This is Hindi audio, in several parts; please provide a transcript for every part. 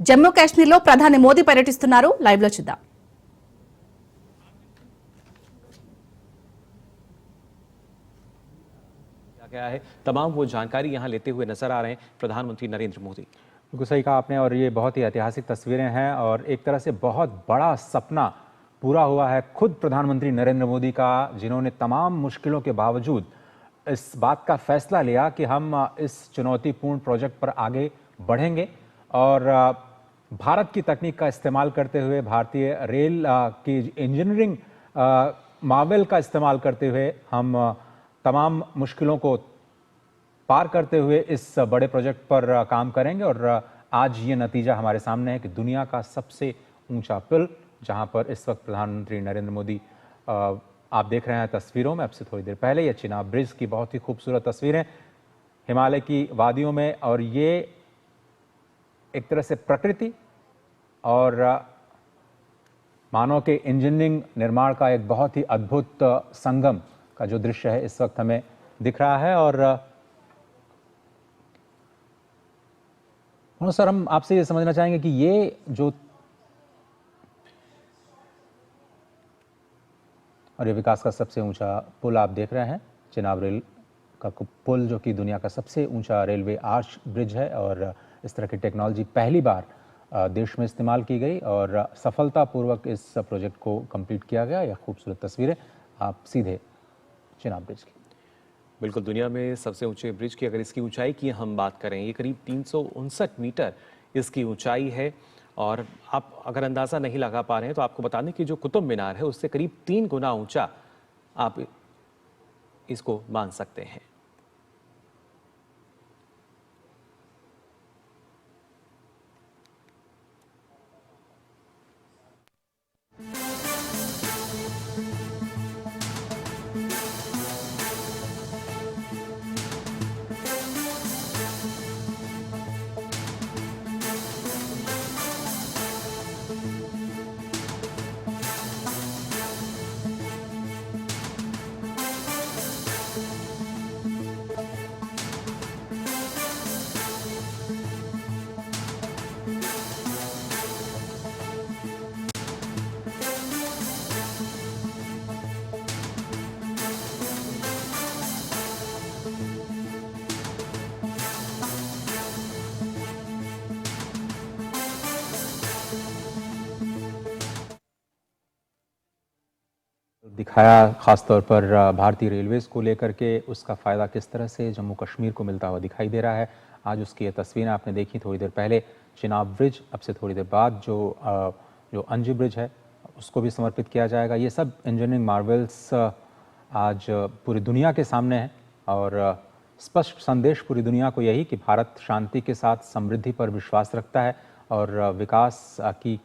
జమ్మూ కాశ్మీర్లో ప్రధాని మోదీ పర్యటిస్తున్నారు. లైవ్ లో చూద్దాం. गया है तमाम वो जानकारी यहाँ लेते हुए नजर आ रहे हैं प्रधानमंत्री नरेंद्र मोदी। बिल्कुल सही कहा आपने और ये बहुत ही ऐतिहासिक तस्वीरें हैं और एक तरह से बहुत बड़ा सपना पूरा हुआ है खुद प्रधानमंत्री नरेंद्र मोदी का, जिन्होंने तमाम मुश्किलों के बावजूद इस बात का फैसला लिया कि हम इस चुनौतीपूर्ण प्रोजेक्ट पर आगे बढ़ेंगे और भारत की तकनीक का इस्तेमाल करते हुए, भारतीय रेल की इंजीनियरिंग मार्वल का इस्तेमाल करते हुए हम तमाम मुश्किलों को पार करते हुए इस बड़े प्रोजेक्ट पर काम करेंगे। और आज ये नतीजा हमारे सामने है कि दुनिया का सबसे ऊंचा पुल, जहां पर इस वक्त प्रधानमंत्री नरेंद्र मोदी आप देख रहे हैं तस्वीरों में, अब से थोड़ी देर पहले ये चिनाब ब्रिज की बहुत ही खूबसूरत तस्वीरें हिमालय की वादियों में, और ये एक तरह से प्रकृति और मानव के इंजीनियरिंग निर्माण का एक बहुत ही अद्भुत संगम का जो दृश्य है इस वक्त हमें दिख रहा है। और सर, हम आपसे ये समझना चाहेंगे कि ये जो और ये विकास का सबसे ऊंचा पुल आप देख रहे हैं, चिनाब रेल का पुल, जो कि दुनिया का सबसे ऊंचा रेलवे आर्च ब्रिज है, और इस तरह की टेक्नोलॉजी पहली बार देश में इस्तेमाल की गई और सफलतापूर्वक इस प्रोजेक्ट को कंप्लीट किया गया। यह खूबसूरत तस्वीरें आप सीधे चिनाब ब्रिज की। बिल्कुल, दुनिया में सबसे ऊंचे ब्रिज की अगर इसकी ऊंचाई की हम बात करें, ये करीब 359 मीटर इसकी ऊंचाई है। और आप अगर अंदाज़ा नहीं लगा पा रहे हैं तो आपको बता दें कि जो कुतुब मीनार है उससे करीब 3 गुना ऊंचा आप इसको मान सकते हैं। दिखाया खासतौर पर भारतीय रेलवेज को लेकर के, उसका फ़ायदा किस तरह से जम्मू कश्मीर को मिलता हुआ दिखाई दे रहा है। आज उसकी ये तस्वीरें आपने देखी थोड़ी देर पहले, चिनाब ब्रिज, अब से थोड़ी देर बाद जो अंजी ब्रिज है उसको भी समर्पित किया जाएगा। ये सब इंजीनियरिंग मार्वल्स आज पूरी दुनिया के सामने है और स्पष्ट संदेश पूरी दुनिया को यही कि भारत शांति के साथ समृद्धि पर विश्वास रखता है और विकास की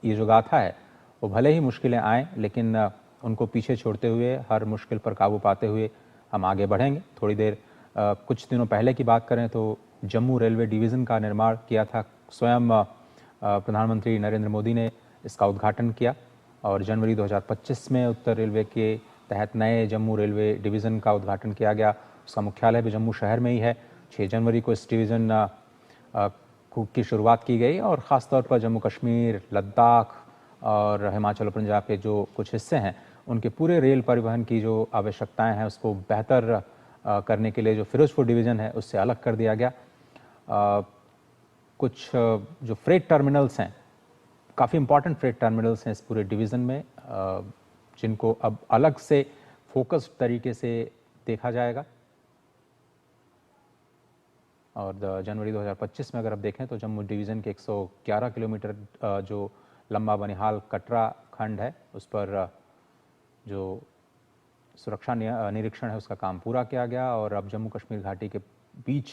ये जो गाथा है वो भले ही मुश्किलें आएँ, लेकिन उनको पीछे छोड़ते हुए, हर मुश्किल पर काबू पाते हुए हम आगे बढ़ेंगे। थोड़ी देर कुछ दिनों पहले की बात करें तो जम्मू रेलवे डिवीज़न का निर्माण किया था, स्वयं प्रधानमंत्री नरेंद्र मोदी ने इसका उद्घाटन किया और जनवरी 2025 में उत्तर रेलवे के तहत नए जम्मू रेलवे डिवीज़न का उद्घाटन किया गया। उसका मुख्यालय भी जम्मू शहर में ही है। 6 जनवरी को इस डिवीज़न की शुरुआत की गई और ख़ासतौर पर जम्मू कश्मीर, लद्दाख और हिमाचल और पंजाब के जो कुछ हिस्से हैं उनके पूरे रेल परिवहन की जो आवश्यकताएं हैं उसको बेहतर करने के लिए जो फिरोजपुर डिवीज़न है उससे अलग कर दिया गया। कुछ जो फ्रेट टर्मिनल्स हैं, काफ़ी इंपॉर्टेंट फ्रेट टर्मिनल्स हैं इस पूरे डिवीज़न में, जिनको अब अलग से फोकस्ड तरीके से देखा जाएगा। और जनवरी 2025 में अगर आप देखें तो जम्मू डिवीज़न के 111 किलोमीटर जो लंबा बनिहाल कटरा खंड है उस पर जो सुरक्षा निरीक्षण है उसका काम पूरा किया गया और अब जम्मू कश्मीर घाटी के बीच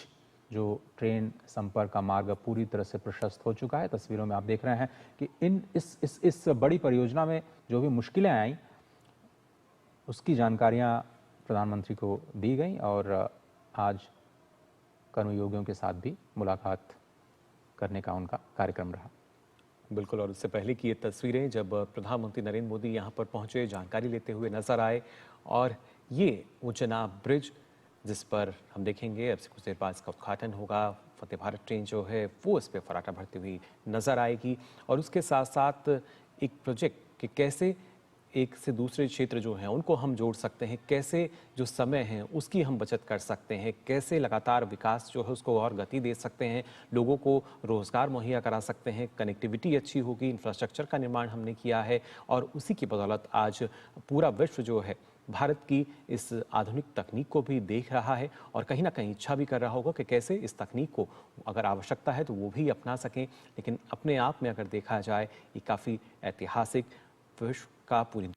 जो ट्रेन संपर्क का मार्ग पूरी तरह से प्रशस्त हो चुका है। तस्वीरों में आप देख रहे हैं कि इस बड़ी परियोजना में जो भी मुश्किलें आई उसकी जानकारियां प्रधानमंत्री को दी गई और आज कर्मयोगियों के साथ भी मुलाकात करने का उनका कार्यक्रम रहा। बिल्कुल, और उससे पहले की ये तस्वीरें जब प्रधानमंत्री नरेंद्र मोदी यहाँ पर पहुँचे, जानकारी लेते हुए नजर आए, और ये वो चिनाब ब्रिज जिस पर हम देखेंगे अब से कुछ देर बाद इसका उद्घाटन होगा। वंदे भारत ट्रेन जो है वो इस पे फर्राटा भरती हुई नजर आएगी। और उसके साथ साथ एक प्रोजेक्ट कि कैसे एक से दूसरे क्षेत्र जो हैं उनको हम जोड़ सकते हैं, कैसे जो समय है उसकी हम बचत कर सकते हैं, कैसे लगातार विकास जो है उसको और गति दे सकते हैं, लोगों को रोजगार मुहैया करा सकते हैं, कनेक्टिविटी अच्छी होगी, इंफ्रास्ट्रक्चर का निर्माण हमने किया है। और उसी की बदौलत आज पूरा विश्व जो है भारत की इस आधुनिक तकनीक को भी देख रहा है और कहीं ना कहीं इच्छा भी कर रहा होगा कि कैसे इस तकनीक को अगर आवश्यकता है तो वो भी अपना सकें। लेकिन अपने आप में अगर देखा जाए ये काफ़ी ऐतिहासिक विश्व का पूरी